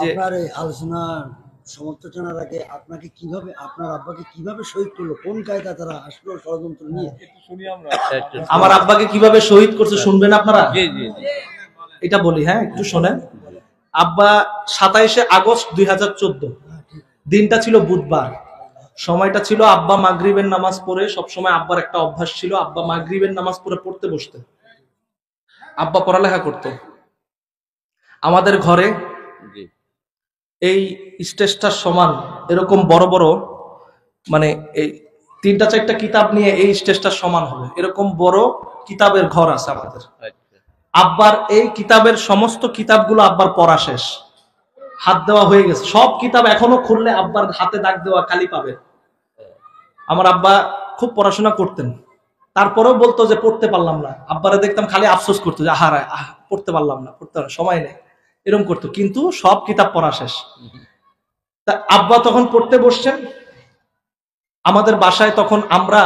আপনার এই আলোচনার সমালোচনার আগে আপনাকে কিভাবে আপনার আব্বাকে কিভাবে শহীদ করলো, কোন কায়দা তারা আসলো ষড়যন্ত্র নিয়ে? আমার আব্বাকে কিভাবে শহীদ করছে শুনবেন আপনারা? এটা বলি, হ্যাঁ একটু শোনেন। আব্বা 27শে আগস্ট 2014, দিনটা ছিল বুধবার, সময়টা ছিল আব্বা মাগরিবের নামাজ পড়ে, সবসময় আব্বার একটা অভ্যাস ছিল, আব্বা মাগরিবের নামাজ পড়ে পড়তে বসতেন, আব্বা পড়ালেখা করত। আমাদের ঘরে এই স্টেজটার সমান এরকম বড় বড়, মানে এই 3-4টা কিতাব নিয়ে এই স্টেজটার সমান হবে এরকম বড় কিতাবের ঘর আছে আমাদের। আব্বার এই কিতাবের সমস্ত কিতাবগুলো আব্বার পড়া শেষ, হাত দেওয়া হয়ে গেছে, সব কিতাব এখনো খুললে আব্বার হাতে দাগ দেওয়া কালি পাবে। আমার আব্বা খুব পড়াশোনা করতেন, তারপরেও বলতো যে পড়তে পারলাম না। আব্বারে দেখতাম খালি আফসোস করতো যে পড়তে পারলাম না, পড়তে সময় নেই, এরকম করতো, কিন্তু সব কিতাব পড়া শেষ। তা আব্বা তখন পড়তে বসছেন। আমাদের বাসায় তখন আমরা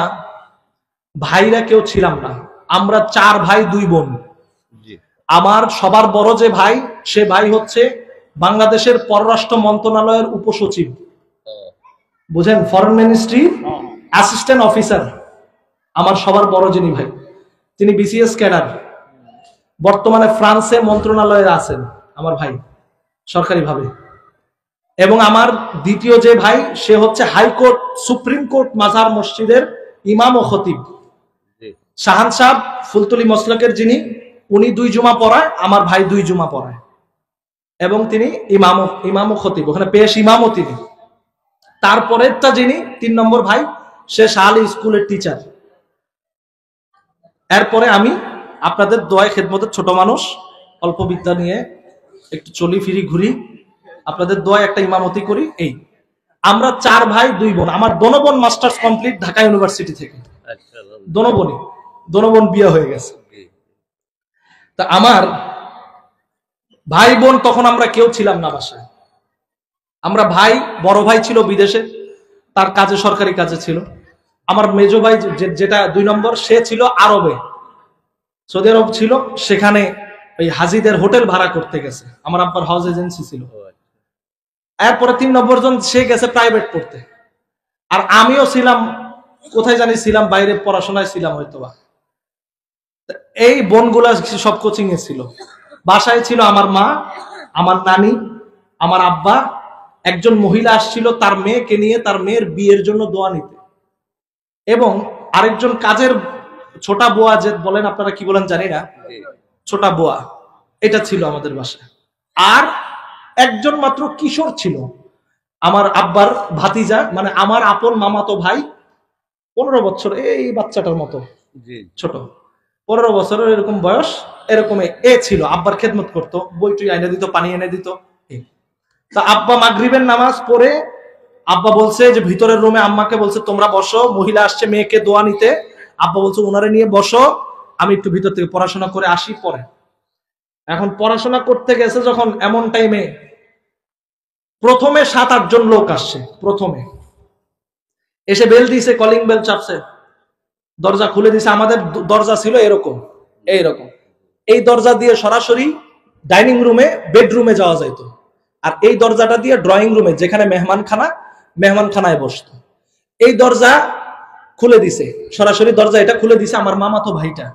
ভাইরা কেউ ছিলাম না, আমরা 4 ভাই 2 বোন। আমার সবার বড় যে ভাই, সে ভাই হচ্ছে বাংলাদেশের পররাষ্ট্র মন্ত্রণালয়ের উপসচিব, বুঝেন, ফরেন মিনিস্ট্রি অ্যাসিস্ট্যান্ট অফিসার। আমার সবার বড় যিনি ভাই, তিনি বিসিএস ক্যাডার, বর্তমানে ফ্রান্সে মন্ত্রণালয়ে আছেন আমার ভাই সরকারিভাবে। এবং আমার দ্বিতীয় যে ভাই, সে হচ্ছে হাইকোর্ট সুপ্রিম কোর্ট মাজার মসজিদের ইমাম ও খতিব, শাহান সাহেব ফুলতলি মসলকের যিনি, উনি 2 জুমা পড়ায়, আমার ভাই 2 জুমা পড়ায়, এবং তিনি ইমাম ও খতিব, ওখানে পেশ ইমামও তিনি। তারপরেরটা যিনি 3 নম্বর ভাই, সে শাহালি স্কুলের টিচার। এরপরে আমি আপনাদের দোয়ায় খেদমতের ছোট মানুষ, অল্প বিদ্যা নিয়ে একটু চলি ফিরি ঘুরি, আপনাদের দোয়ায় একটা ইমামতি করি। এই আমরা 4 ভাই 2 বোন। আমার দোনো বোন মাস্টার্স কমপ্লিট ঢাকা ইউনিভার্সিটি থেকে, দোনো বোন বিয়ে হয়ে গেছে। তা আমার ভাই বোন তখন আমরা কেউ ছিলাম না বাসায়। আমরা ভাই, বড় ভাই ছিল বিদেশে, তার কাজে, সরকারি কাজে ছিল। আমার মেজো ভাই যেটা 2 নম্বর, সে ছিল আরবে, সৌদি আরব ছিল, সেখানে ওই হাজিদের হোটেল ভাড়া করতে গেছে, আমার আব্বার হাউস এজেন্সি ছিল। এরপরে 3 নম্বর জন, সে গেছে প্রাইভেট পড়তে। আর আমিও ছিলাম কোথায় জানি, ছিলাম বাইরে পড়াশোনায় ছিলাম হয়তোবা। এই বোনগুলা সব কোচিং এ ছিল। বাসায় ছিল আমার মা, আমার নানি, আমার আব্বা, একজন মহিলা আসছিল তার মেয়েকে নিয়ে, তার মেয়ের বিয়ের জন্য দোয়া নিতে, এবং আরেকজন কাজের ছোটা বুয়া, যে বলেন আপনারা কি বলেন জানি না, ছোটা বুয়া, এটা ছিল আমাদের বাসায়। আর একজন মাত্র কিশোর ছিল, আমার আব্বার ভাতিজা, মানে আমার আপন মামাতো ভাই, 15 বছর, এই বাচ্চাটার মতো ছোট, 15 বছরের এরকম বয়স, এরকম এ ছিল। আব্বার খেদমত করতো, বইটুই এনে দিত, পানি এনে দিত। তা আব্বা মাগরিবের নামাজ পড়ে, আব্বা বলছে যে ভিতরের রুমে আম্মাকে বলছে তোমরা বসো, মহিলা আসছে মেয়েকে দোয়া নিতে। আব্বা বলছে ওনারে নিয়ে বসো, আমি একটু ভিতর থেকে পড়াশোনা করে আসি পরে। এখন পড়াশোনা করতে গেছে যখন, এমন টাইমে প্রথমে 7-8 জন লোক আসছে। প্রথমে এসে বেল দিয়েছে, কলিং বেল চাপছে, দরজা খুলে দিছে। আমাদের দরজা ছিল এরকম, এইরকম, এই দরজা দিয়ে সরাসরি ডাইনিং রুমে, বেডরুমে যাওয়া যাইত। আর এই দরজাটা দিয়ে ড্রয়িং রুমে, যেখানে মেহমানখানায় বসতো, এই দরজা খুলে দিছে, সরাসরি দরজা এটা খুলে দিছে আমার মামাতো ভাইটা।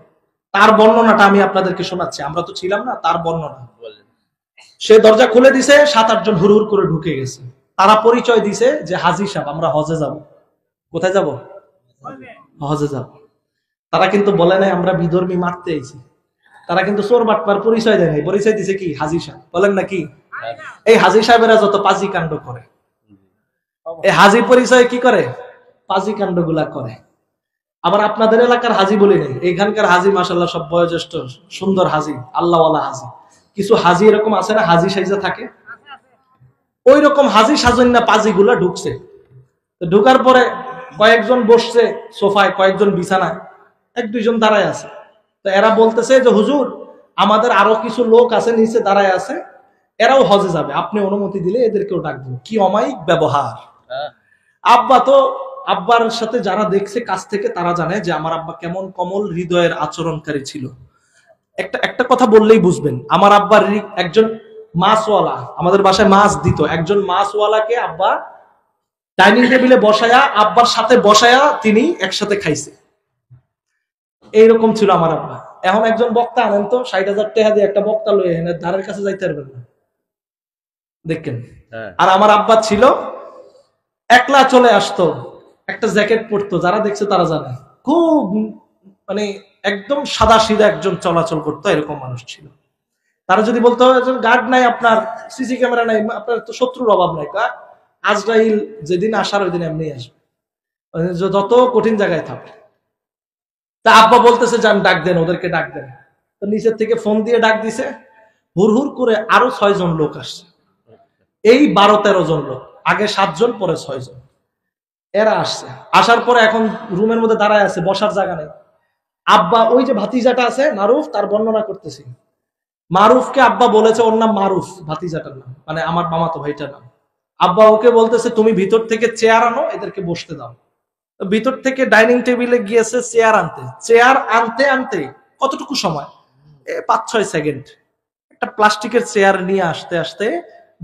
তার বর্ণনাটা আমি আপনাদেরকে শোনাচ্ছি, আমরা তো ছিলাম না, তার বর্ণনা। সে দরজা খুলে দিছে, 7-8 জন হুড় করে ঢুকে গেছে। তারা পরিচয় দিছে যে হাজি সাহেব, আমরা হজে যাব। কোথায় যাব? হজে যাব। তারা কিন্তু বলে নাই আমরা বিধর্মী মারতে আইছি, তারা কিন্তু চোর বাটপার পরিচয় দেয় নাই, পরিচয় দিছে কি? হাজি সাহেব। বলেন না কি? এই হাজি সাহেবেরা যত পাজি কাণ্ড করে, এই হাজি পরিচয় কি করে? পাজি কাণ্ড গুলা করে। আবার আপনাদের এলাকার হাজি বলি নাই, এখানকার হাজি মাশাআল্লাহ সব বয়োজ্যেষ্ঠ সুন্দর হাজি, আল্লাহওয়ালা হাজি। কিছু হাজি এরকম আছে না, হাজি সাইজা থাকে, ওই রকম হাজি সাজন্যা পাজি গুলা ঢুকছে। ঢুকার পরে কয়েকজন বসছে সোফায়, কয়েকজন বিছানায়, 1-2 জন দাঁড়ায় আছে। তো এরা বলতেছে যে হুজুর, আমাদের আরো কিছু লোক আছে নিচে দাঁড়ায় আছে, এরাও হজে যাবে, আপনি অনুমতি দিলে এদেরকেও ডাক দেবো। কি অমায়িক ব্যবহার! আব্বা তো, আব্বার সাথে যারা দেখছে কাছ থেকে, তারা জানে যে আমার আব্বা কেমন কমল হৃদয়ের আচরণকারী ছিল। একটা কথা বললেই বুঝবেন, আমার আব্বার একজন মাছওয়ালা, আমাদের বাসায় মাছ দিত, একজন মাছওয়ালাকে আব্বা ডাইনিং টেবিলে বসায়া, আব্বার সাথে বসায়া তিনি একসাথে খাইছে। এইরকম ছিল আমার আব্বা। এখন একজন বক্তা আনেন তো, 60,000 টাকা দিয়ে একটা বক্তা লয়ে এনে ধারের কাছে যাইতে পারবেন না, দেখেন। আর আমার আব্বা ছিল একলা চলে আসতো, একটা জ্যাকেট পরতো, যারা দেখছে তারা জানে, খুব মানে একদম সাদা সিধা একজন চলাচল করতো, এরকম মানুষ ছিল। তারা যদি বলতো গার্ড নাই আপনার, সিসি ক্যামেরা নাই, আপনার তো শত্রুর অভাব নাই, আজরাইল যেদিন আসার ওই দিন এমনি আসবে, যত কঠিন জায়গায় থাকবে। তা আব্বা বলতেছে যান ডাক দেন, ওদেরকে ডাক দেন। তো নিচের থেকে ফোন দিয়ে ডাক দিছে, হুর হুর করে আরো 6 জন লোক আসছে। এই 12-13 জন লোক, আগে 7 জন পরে 6 জন, এরা আসছে। আসার পরে এখন রুমের মধ্যে দাঁড়ায় আছে, বসার জায়গা নেই। আব্বা ওই যে ভাতিজাটা আছে মারুফ, তার বর্ণনা করতেছি। মারুফকে আব্বা বলেছে, ওর নাম মারুফ, ভাতিজাটার নাম, মানে আমার মামাতো ভাইটার নাম। আব্বা ওকে বলতেছে তুমি ভিতর থেকে চেয়ার আনো, এদেরকে বসতে দাও। ভিতর থেকে ডাইনিং টেবিলে গিয়েছে চেয়ার আনতে, চেয়ার আনতে আনতে কতটুকু সময়, 5-6 সেকেন্ড। একটা প্লাস্টিকের চেয়ার নিয়ে আসতে আসতে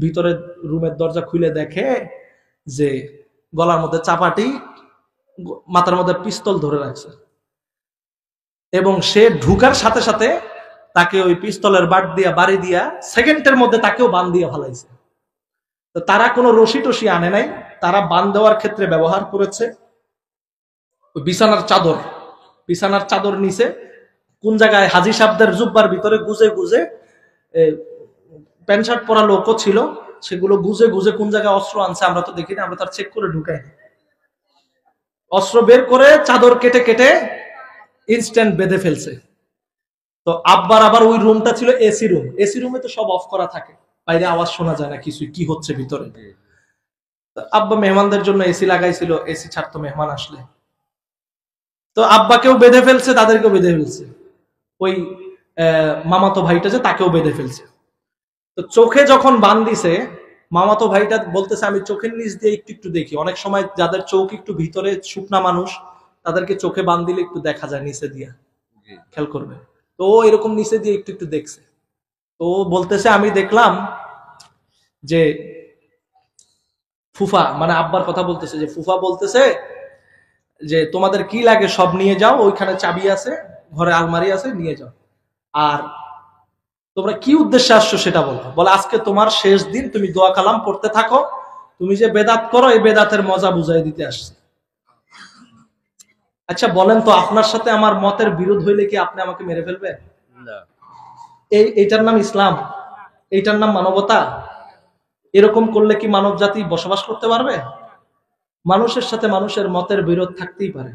ভিতরে রুমের দরজা খুলে দেখে যে গলার মধ্যে চাপাটি, মাথার মধ্যে পিস্তল ধরে রাখছে, এবং সে ঢুকার সাথে সাথে তাকে ওই পিস্তলের বাট দিয়া বাড়ি দিয়া সেকেন্ডের মধ্যে তাকেও বান দিয়ে ফেলাইছে। তো তারা কোনো রশি টসি আনে নাই, তারা বান দেওয়ার ক্ষেত্রে ব্যবহার করেছে বিছানার চাদর। বিছানার চাদর নিচে কোন জায়গায় হাজি সাহেবদের জুব্বার ভিতরে গুজে গুজে, প্যান্ট শার্ট পরা লোকও ছিল, সেগুলো গুজে গুজে কোন জায়গায় অস্ত্র আনছে আমরা তো দেখিনি, আমরা তার চেক করে ঢুকাইনি। অস্ত্র বের করে চাদর কেটে কেটে ইনস্ট্যান্ট বেঁধে ফেলছে। তো আব্বার আবার ওই রুমটা ছিল এসি রুম, এসি রুমে তো সব অফ করা থাকে, বাইরে আওয়াজ শোনা যায় না কিছু, কি হচ্ছে ভিতরে। আব্বা মেহমানদের জন্য এসি লাগাইছিল, এসি ছাড়তো মেহমান আসলে। তো আব্বাকেও বেঁধে ফেলছে, তাদেরকেও বেঁধে ফেলছে, ওই মামাতো ভাইটা যে তাকেও বেঁধে ফেলছে। তো চোখে যখন বান দিছে, মামাতো ভাইটা বলতেছে আমি চোখের নিচ দিয়ে একটু একটু দেখি। অনেক সময় যাদের চোখ একটু ভিতরে শুকনা মানুষ, তাদেরকে চোখে বান দিলে একটু দেখা যায় নিচে দিয়া, খেয়াল করবে। তো এরকম নিচে দিয়ে একটু একটু দেখছে। তো বলতেছে আমি দেখলাম যে ফুফা, মানে আব্বার কথা বলতেছে, যে ফুফা বলতেছে যে তোমাদের কি লাগে সব নিয়ে যাও, ওইখানে চাবি আছে, ঘরে আলমারি আছে, নিয়ে যাও। আর তোমরা কি উদ্দেশ্যে আসছো সেটা বলো। বলে আজকে তোমার শেষ দিন, তুমি দোয়া কালাম পড়তে থাকো, তুমি যে বেদাত করো এই বেদাতের মজা বুঝাই দিতে আসছে। আচ্ছা বলেন তো, আপনার সাথে আমার মতের বিরোধ হইলে কি আপনি আমাকে মেরে ফেলবেন? এইটার নাম ইসলাম? এইটার নাম মানবতা? এরকম করলে কি মানব জাতি বসবাস করতে পারবে? মানুষের সাথে মানুষের মতের বিরোধ থাকতেই পারে,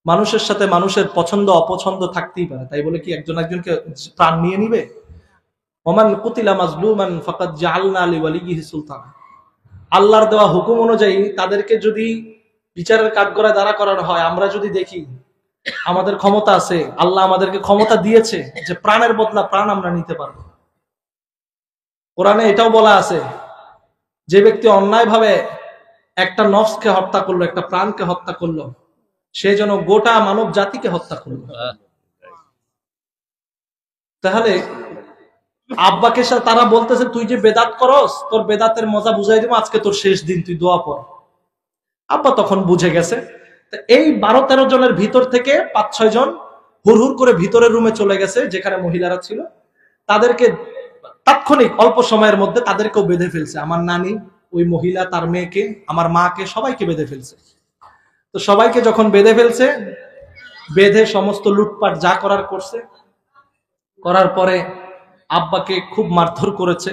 মানুষের সাথে মানুষের পছন্দ অপছন্দ থাকতেই পারে, তাই বলে কি একজন একজনকে প্রাণ নিয়ে নিবে? ওমান কুতিলা মাজলুমান ফাকাদ জাআলনা লিওয়ালিহি সুলতানা। আল্লাহর দেওয়া হুকুম অনুযায়ী তাদেরকে যদি বিচারের কাঠগড়ায় দাঁড়া করানো হয়, আমরা যদি দেখি আমাদের ক্ষমতা আছে, আল্লাহ আমাদেরকে ক্ষমতা দিয়েছে যে প্রাণের বদলা প্রাণ আমরা নিতে পারবো। কোরআনে এটাও বলা আছে, যে ব্যক্তি অন্যায়ভাবে একটা নফসকে হত্যা করলো, একটা প্রাণকে হত্যা করলো, সে যেন গোটা মানব জাতিকে হত্যা করলো। তাহলে আব্বাকে তারা বলতেছে তুই যে বেদাত করস, তোর বেদাতের মজা বুঝাই দিব, আজকে তোর শেষ দিন, তুই দোয়া পড়। আব্বা তখন বুঝে গেছে। এই 12-13 জনের ভিতর থেকে 5-6 জন হুড় করে ভিতরের রুমে চলে গেছে, যেখানে মহিলারা ছিল। তাদেরকে তাৎক্ষণিক অল্প সময়ের মধ্যে তাদেরকেও বেঁধে ফেলছে। আমার নানি, ওই মহিলা, তার মেয়েকে, আমার মাকে, সবাইকে বেঁধে ফেলছে। তো সবাইকে যখন বেঁধে ফেলছে, বেঁধে সমস্ত লুটপাট যা করার করছে, করার পরে আব্বাকে খুব মারধর করেছে।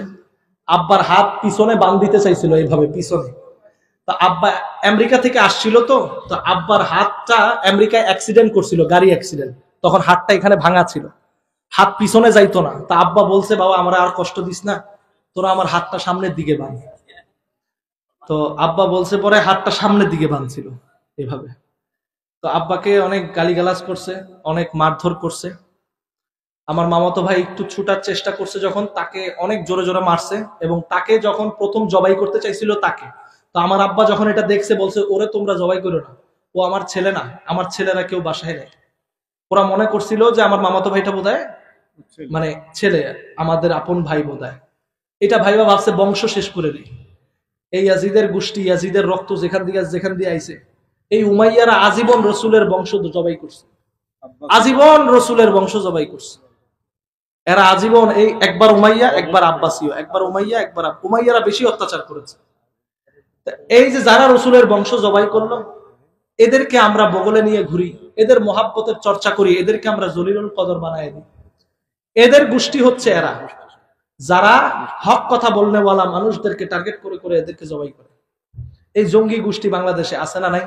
আব্বার হাত পিছনে বাঁধ দিতে চাইছিল, এইভাবে পিছনে। তো আব্বা আমেরিকা থেকে আসছিল, তো আব্বার হাতটা আমেরিকায় অ্যাক্সিডেন্ট করছিল, গাড়ি অ্যাক্সিডেন্ট, তখন হাতটা এখানে ভাঙা ছিল, হাত পিছনে যাইতো না। তা আব্বা বলছে বাবা আমরা আর কষ্ট দিস না, তোরা আমার হাতটা সামনের দিকে বাঁধ। তো আব্বা বলছে, পরে হাতটা সামনের দিকে বাঁধছিল এভাবে। তো আব্বাকে অনেক গালিগালাজ করছে, অনেক মারধর করছে। আমার মামাতো ভাই একটু ছুটার চেষ্টা করছে, যখন তাকে অনেক জোরে জোরে মারছে, এবং তাকে যখন প্রথম জবাই করতে চাইছিল তাকে, তো আমার আব্বা যখন এটা দেখছে বলছে ওরে তোমরা জবাই করো না, ও আমার ছেলে না, আমার ছেলেরা কেউ বাসায় নেই। ওরা মনে করছিল যে আমার মামাতো ভাইটা বোধহয় মানে ছেলে, আমাদের আপন ভাই বোধহয়। এটা ভাইবা ভাবছে বংশ শেষ করে দিই। এই ইয়াজিদের গোষ্ঠী, ইয়াজিদের রক্ত যেখান দিয়ে আইছে, এই উমাইয়ারা আজীবন রসুলের বংশ জবাই করছে, আজীবন রসুলের বংশ জবাই করছে। এরা আজীবন এই একবার উমাইয়া একবার আব্বাসীয়, একবার উমাইয়া একবার উমাইয়ারা বেশি অত্যাচার করেছে। এই যে যারা রসুলের বংশ জবাই করলো, এদেরকে আমরা বগলে নিয়ে ঘুরি, এদের মহাব্বতের চর্চা করি, এদেরকে আমরা জলিলুল কদর বানায় দিই। এদের গোষ্ঠী হচ্ছে এরা, যারা হক কথা বলনেওয়ালা মানুষদেরকে টার্গেট করে করে এদেরকে জবাই করে। এই জঙ্গি গোষ্ঠী বাংলাদেশে আছে না নাই?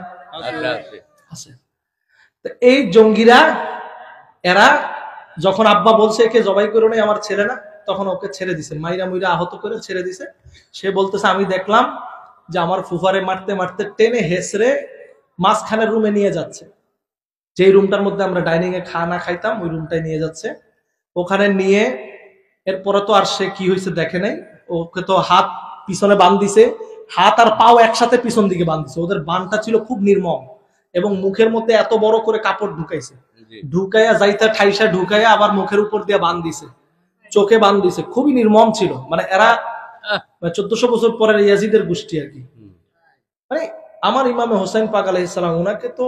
আছে। এই জঙ্গিরা, এরা যখন আব্বা বলছে একে জবাই করে নেই আমার ছেলে না, তখন ওকে ছেড়ে দিছে, মাইরা মুইরা আহত করে ছেড়ে দিছে। সে বলতেছে আমি দেখলাম যে আমার ফুফারে মারতে মারতে টেনে হেসরে মাঝখানের রুমে নিয়ে যাচ্ছে, যেই রুমটার মধ্যে আমরা ডাইনিং এ খানা খাইতাম, ওই রুমটাই নিয়ে যাচ্ছে। ওখানে নিয়ে এরপরে তো আর সে কি হয়েছে দেখে নাই, ওকে তো হাত পিছনে বান দিছে, হাত আর পাও একসাথে পিছন দিকে বান দিছে। ওদের বানটা ছিল খুব নির্মম, এবং মুখের মধ্যে এত বড় করে কাপড় ঢুকাইছে, ঢুকাইয়া যাইতে ঠাইসা ঢুকাইয়া আবার মুখের উপর দিয়ে বান দিছে, চোখে বান দিছে, খুবই নির্মম ছিল। মানে এরা 1400 বছর পরের ইয়াজিদের গোষ্ঠী আর কি। মানে আমার ইমামে হোসেন পাক আলাইহিস সালাম, ওনাকে তো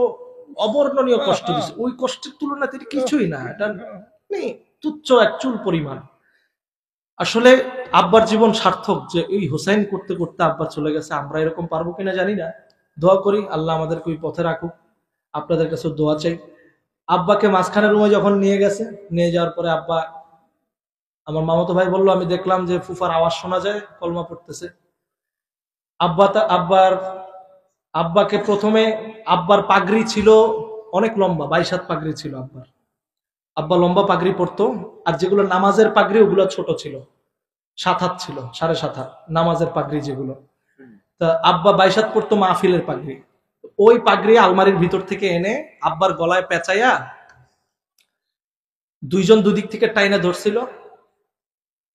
অবর্ণনীয় কষ্ট দিছে, ওই কষ্টের তুলনাতে এটা কিছুই না, এটা তুচ্ছ এক চুল পরিমাণ। আসলে আব্বার জীবন সার্থক, যে এই হোসেন করতে করতে আব্বা চলে গেছে। আমরা এরকম পারবো কিনা জানি না, দোয়া করি আল্লাহ আমাদেরকে ওই পথে রাখুক। আপনাদের কাছে দোয়া চাই। আব্বাকে মাঝখানের রুমে যখন নিয়ে গেছে, নিয়ে যাওয়ার পরে আব্বা, আমার মামাতো ভাই বললো আমি দেখলাম যে ফুফার আওয়াজ শোনা যায়, কলমা পড়তেছে। আব্বাকে প্রথমে, আব্বার পাগড়ি ছিল অনেক লম্বা, 22 হাত পাগড়ি ছিল আব্বার। আব্বা লম্বা পাগড়ি পরতো, আর যেগুলো নামাজের পাগড়ি ওগুলো ছোট ছিল, 7 হাত ছিল, 7.5 হাত নামাজের পাগড়ি যেগুলো। তা আব্বা 22 হাত পরতো মাহফিলের পাগড়ি। ওই পাগড়ি আলমারির ভিতর থেকে এনে আব্বার গলায় পেঁচাইয়া দুইজন দুদিক থেকে টাইনা ধরছিল।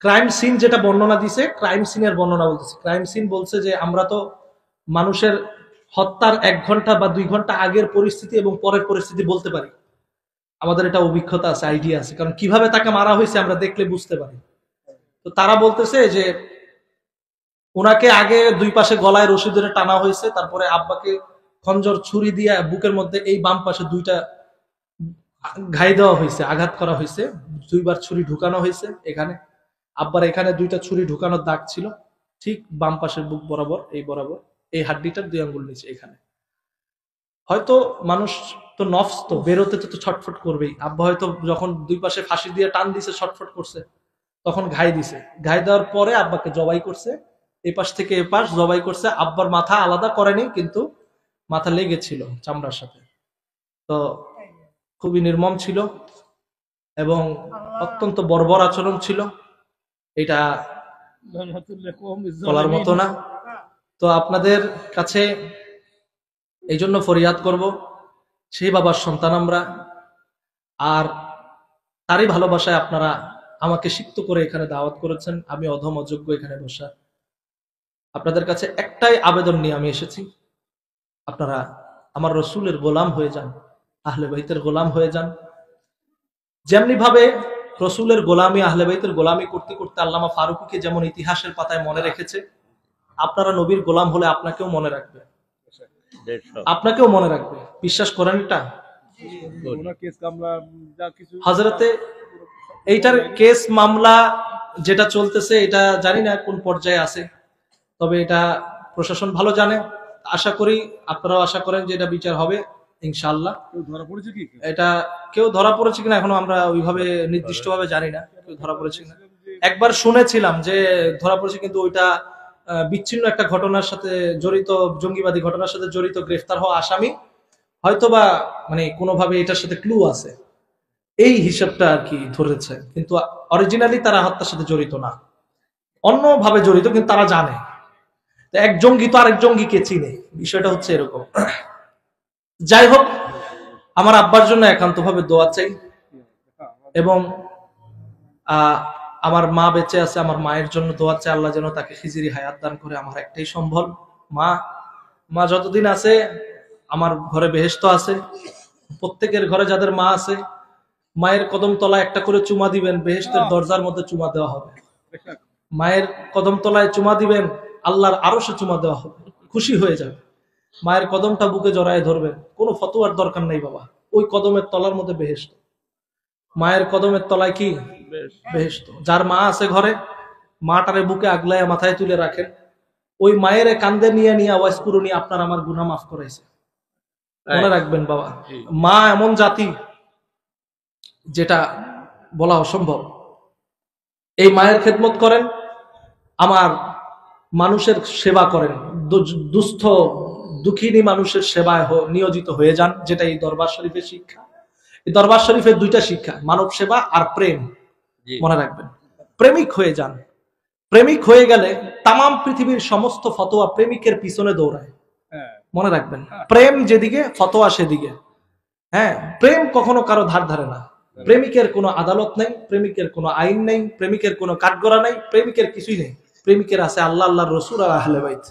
ক্রাইম সিন যেটা বর্ণনা দিছে, ক্রাইম সিনের বর্ণনা বলতেছে। ক্রাইম সিন বলছে যে আমরা তো মানুষের হত্যার 1 ঘন্টা বা 2 ঘন্টা আগের পরিস্থিতি এবং পরের পরিস্থিতি বলতে পারি, আমাদের এটা অভিজ্ঞতা আছে, আইডিয়া আছে, কারণ কিভাবে তাকে মারা হয়েছে আমরা দেখলে বুঝতে পারি। তো তারা বলতেছে যে ওনাকে আগে 2 পাশে গলায় রশি ধরে টানা হয়েছে, তারপরে আব্বাকে খঞ্জর ছুরি দিয়ে বুকের মধ্যে এই বাম পাশে 2টা ঘাই দেওয়া হয়েছে, আঘাত করা হয়েছে, 2 বার ছুরি ঢুকানো হয়েছে এখানে। আব্বার এখানে 2টা ছুরি ঢুকানোর দাগ ছিল, ঠিক বাম পাশের বুক বরাবর, এই হাড্ডিটার 2 আঙ্গুল নিচে এখানে। হয়তো মানুষ তো নফস, তো বেরোতে তো ছটফট করবেই। আব্বা হয়তো যখন 2 পাশে ফাঁসি দিয়ে টান দিছে, ছটফট করছে, তখন ঘাই দিছে। ঘাই দেওয়ার পরে আব্বাকে জবাই করছে, এপাশ থেকে এপাশ জবাই করছে। আব্বার মাথা আলাদা করেনি, কিন্তু মাথা লেগেছিল চামড়ার সাথে। তো খুবই নির্মম ছিল এবং অত্যন্ত বর্বর আচরণ ছিল, এটা বলার মতো না। তো আপনাদের কাছে এই জন্য ফরিয়াদ করব, সেই বাবার সন্তান আমরা, আর তারই ভালোবাসায় আপনারা আমাকে সিক্ত করে এখানে দাওয়াত করেছেন। আমি অধম অযোগ্য এখানে বসা। আপনাদের কাছে একটাই আবেদন নিয়ে আমি এসেছি, আপনারা আমার রসুলের গোলাম হয়ে যান, আহলে বাইতের গোলাম হয়ে যান। যেমনি ভাবে রসুলের গোলামি, আহলে বাইতের গোলামি করতে করতে আল্লামা ফারুকীকে যেমন ইতিহাসের পাতায় মনে রেখেছে, আপনারা নবীর গোলাম হলে আপনাকেও মনে রাখবে, আপনাকেও মনে রাখবে। বিশ্বাস করেন এটা? হযরতে এইটার কেস মামলা যেটা চলতেছে, এটা জানি না কোন পর্যায়ে আছে, তবে এটা প্রশাসন ভালো জানে। আশা করি আপনারাও আশা করেন যে এটা বিচার হবে ইনশাআল্লাহ। এটা কেউ ধরা পড়েছে কিনা এখনো আমরা ওইভাবে নির্দিষ্টভাবে জানি না, কেউ ধরা পড়েছে কিনা। একবার শুনেছিলাম যে ধরা পড়েছে, কিন্তু ওইটা বিচ্ছিন্ন একটা ঘটনার সাথে জড়িত, জঙ্গিবাদী ঘটনার সাথে জড়িত গ্রেফতার হওয়া আসামি, হয়তোবা মানে কোনোভাবে এটার সাথে ক্লু আছে, এই হিসাবটা আর কি ধরেছে। কিন্তু অরিজিনালি তারা হত্যার সাথে জড়িত না, অন্যভাবে জড়িত, কিন্তু তারা জানে। এক জঙ্গি তো আরেক জঙ্গিকে চিনে, বিষয়টা হচ্ছে এরকম। যাই হোক, আমার আব্বার জন্য একান্তভাবে দোয়া চাই, এবং আমার মা বেঁচে আছে, আমার মায়ের জন্য দোয়া চাই, আল্লাহ যেন তাকে খিজিরি হায়াত দান করে। আমার একটাই সম্বল মা যতদিন আছে আমার ঘরে বেহেশত আছে। প্রত্যেকের ঘরে যাদের মা আছে, মায়ের কদম তলা একটা করে চুমা দিবেন, বেহেশতের দরজার মধ্যে চুমা দেওয়া হবে। মায়ের কদম তলায় চুমা দিবেন, আল্লাহর আরশে চুমা দেওয়া হবে, খুশি হয়ে যাবে। মায়ের কদমটা বুকে জড়ায় ধরবেন, কোনো ফতোয়ার দরকার নেই বাবা, ওই কদমের তলার মধ্যে বেহেশত। মায়ের কদমের তলায় কি বেহেশত। যার মা আছে ঘরে, মাটারে বুকে আগলায় মাথায় তুলে রাখেন, ওই মায়ের কান্দে নিয়ে নিয়ে ওয়াইজ কুরুনি আপনার আমার গুনাহ মাফ করাইছে। মনে রাখবেন বাবা, মা এমন জাতি যেটা বলা অসম্ভব। এই মায়ের খেদমত করেন, আমার মানুষের সেবা করেন, দুস্থ দুঃখিনী মানুষের সেবায় নিয়োজিত হয়ে যান, যেটা এই দরবার শরীফের শিক্ষা। এই দরবার শরীফের দুইটা শিক্ষা, মানব সেবা আর প্রেম। মনে রাখবেন, প্রেমিক হয়ে যান। প্রেমিক হয়ে গেলে তামাম পৃথিবীর সমস্ত ফতোয়া প্রেমিকের পিছনে দৌড়ায়। মনে রাখবেন, প্রেম যেদিকে ফতোয়া সেদিকে। হ্যাঁ, প্রেম কখনো কারো ধার ধারে না। প্রেমিকের কোনো আদালত নেই, প্রেমিকের কোনো আইন নেই, প্রেমিকের কোনো কাঠগড়া নেই, প্রেমিকের কিছুই নেই। প্রেমিকের আছে আল্লাহ, আল্লাহর রাসূল আর আহলে বাইত।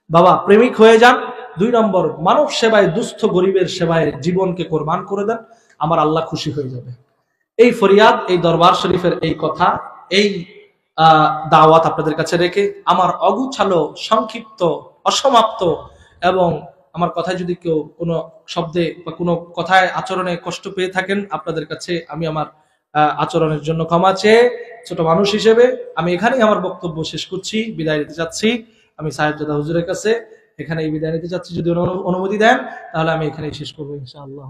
বাবা, প্রেমিক হয়ে যান। 2 নম্বর, মানব সেবায়, দুস্থ গরিবের সেবায় জীবনকে কোরবান করে দেন, আমার আল্লাহ খুশি হয়ে যাবে। এই ফরিয়াদ, এই দরবার শরীফের এই কথা, এই দাওয়াত আপনাদের কাছে রেখে আমার অগুছালো, সংক্ষিপ্ত, অসমাপ্ত এবং আমার কথায় যদি কেউ কোনো শব্দে বা কোনো কথায় আচরণে কষ্ট পেয়ে থাকেন, আপনাদের কাছে আমি আমার আচরণের জন্য ক্ষমা চেয়ে ছোট মানুষ হিসেবে আমি এখানেই আমার বক্তব্য শেষ করছি, বিদায় নিতে যাচ্ছি। আমি সাহেবজাদা হুজুরের কাছে এখানেই বিদায় নিতে যাচ্ছি। যদি অনুমতি দেন তাহলে আমি এখানেই শেষ করবো ইনশাআল্লাহ।